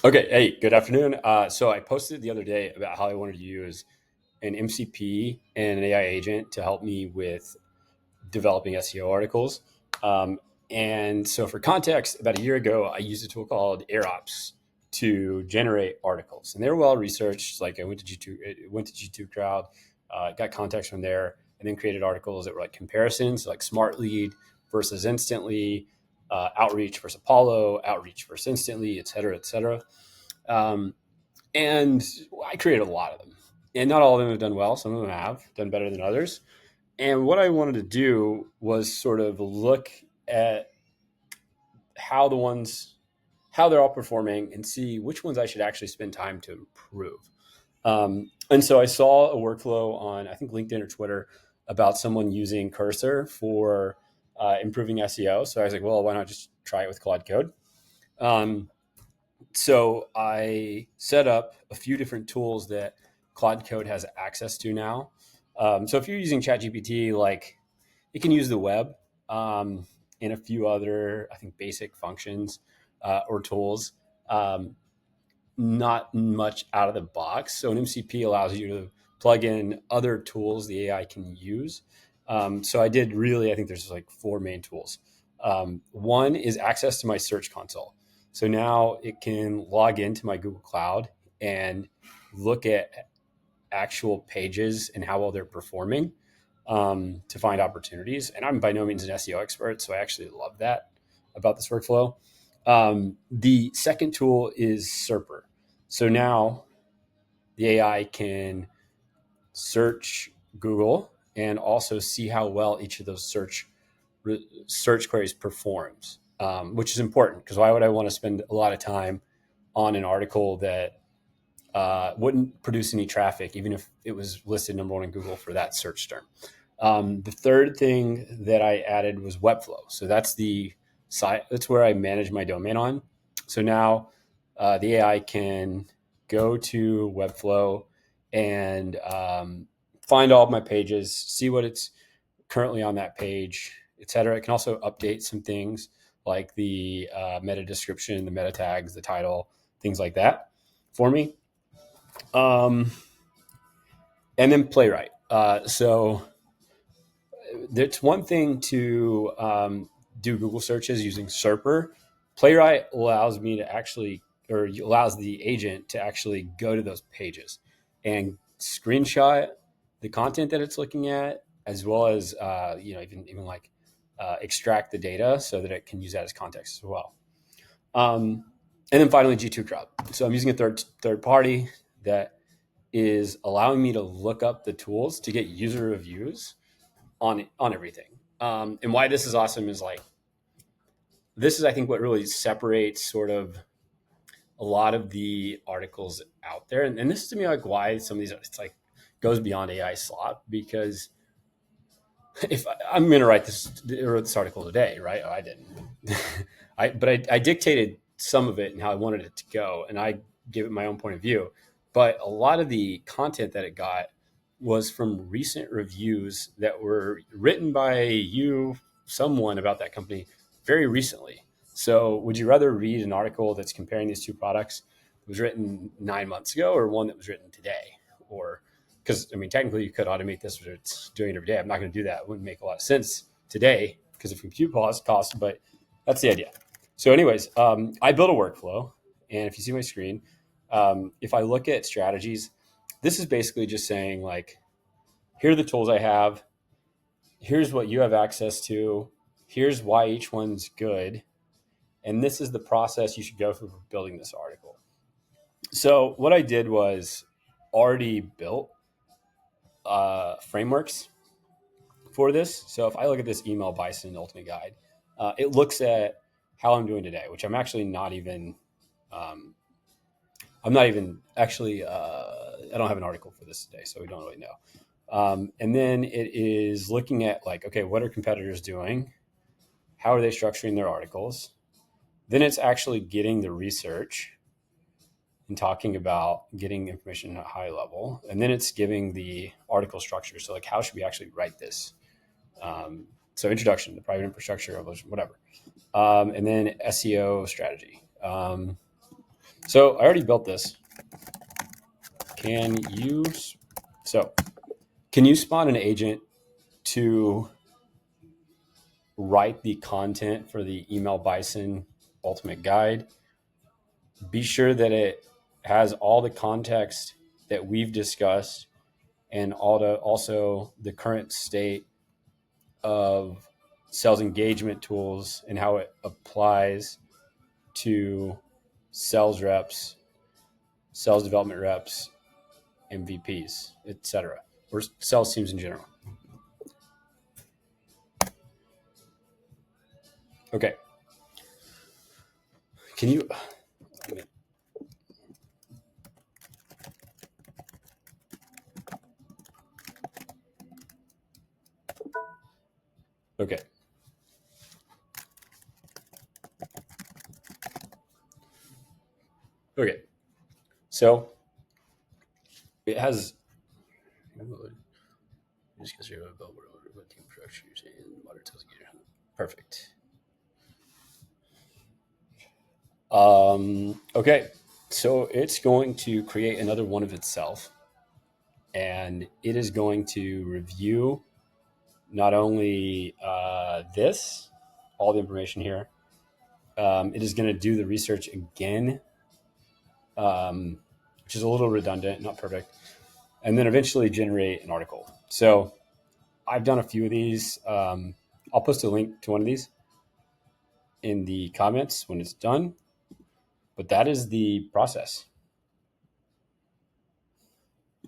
Okay, hey, good afternoon. So I posted the other day about how I wanted to use an MCP and an AI agent to help me with developing SEO articles. Um, and so, for context, about a year ago, I used a tool called AirOps to generate articles, and they were well researched. Like I went to G2, went to G2 Crowd, got context from there, and then created articles that were like comparisons, like Smart Lead versus Instantly, Outreach versus Apollo, Outreach versus Instantly, et cetera, et cetera. Um, and I created a lot of them, and not all of them have done well. Some of them have done better than others. And what I wanted to do was sort of look at how the ones, how they're all performing, and see which ones I should actually spend time to improve. And so I saw a workflow on, I think, LinkedIn or Twitter about someone using Cursor for improving SEO. So I was like, well, why not just try it with Claude Code? Um, so I set up a few different tools that Claude Code has access to now. So if you're using ChatGPT, like it can use the web and a few other, I think, basic functions or tools. Um, not much out of the box. So an MCP allows you to plug in other tools the AI can use. So I did really, I think there's like four main tools. One is access to my search console. So now it can log into my Google Cloud and look at actual pages and how well they're performing to find opportunities. And I'm by no means an SEO expert, so I actually love that about this workflow. The second tool is Serper. So now the AI can search Google and also see how well each of those search queries performs, which is important because why would I want to spend a lot of time on an article that wouldn't produce any traffic, even if it was listed number one in Google for that search term? The third thing that I added was Webflow. So that's the site. That's where I manage my domain on. So now the AI can go to Webflow and find all of my pages, see what it's currently on that page, etc. It can also update some things like the meta description, the meta tags, the title, things like that for me. Um, and then Playwright. So it's one thing to do Google searches using Serper. Playwright allows me to actually, or allows the agent to actually go to those pages and screenshot the content that it's looking at, as well as even like extract the data so that it can use that as context as well. Um, and then finally, G2 Crowd. So I'm using a third party that is allowing me to look up the tools to get user reviews on everything. And why this is awesome is like this is I think what really separates sort of a lot of the articles out there, and this is to me like why some of these it's like goes beyond AI slot because if I'm going to write this article today, right? Oh, I didn't, but I dictated some of it and how I wanted it to go, and I gave it my own point of view. But a lot of the content that it got was from recent reviews that were written by someone about that company very recently. So, would you rather read an article that's comparing these two products that was written 9 months ago, or one that was written today, or because I mean, technically, you could automate this, but it's doing it every day. I'm not going to do that. It wouldn't make a lot of sense today because of compute cost, but that's the idea. So, anyways, I built a workflow, and if you see my screen, if I look at strategies, this is basically just saying like, here are the tools I have. Here's what you have access to. Here's why each one's good, and this is the process you should go through for building this article. So, what I did was already built frameworks for this. So if I look at this email Bison Ultimate Guide, it looks at how I'm doing today, which I'm actually not even. I'm not even actually. I don't have an article for this today, so we don't really know. And then it is looking at like, okay, what are competitors doing? How are they structuring their articles? Then it's actually getting the research and talking about getting information at a high level, and then it's giving the article structure. So like, how should we actually write this? So introduction, the private infrastructure, whatever, and then SEO strategy. So I already built this. Can you spawn an agent to write the content for the Email Bison Ultimate Guide? Be sure that it has all the context that we've discussed and also the current state of sales engagement tools and how it applies to sales reps, sales development reps, MVPs, etc., or sales teams in general. Okay. Can you? Okay. Okay. So it has. Perfect. Okay. So it's going to create another one of itself, and it is going to review not only all the information here. It is going to do the research again, which is a little redundant, not perfect, and then eventually generate an article. So I've done a few of these. I'll post a link to one of these in the comments when it's done. But that is the process.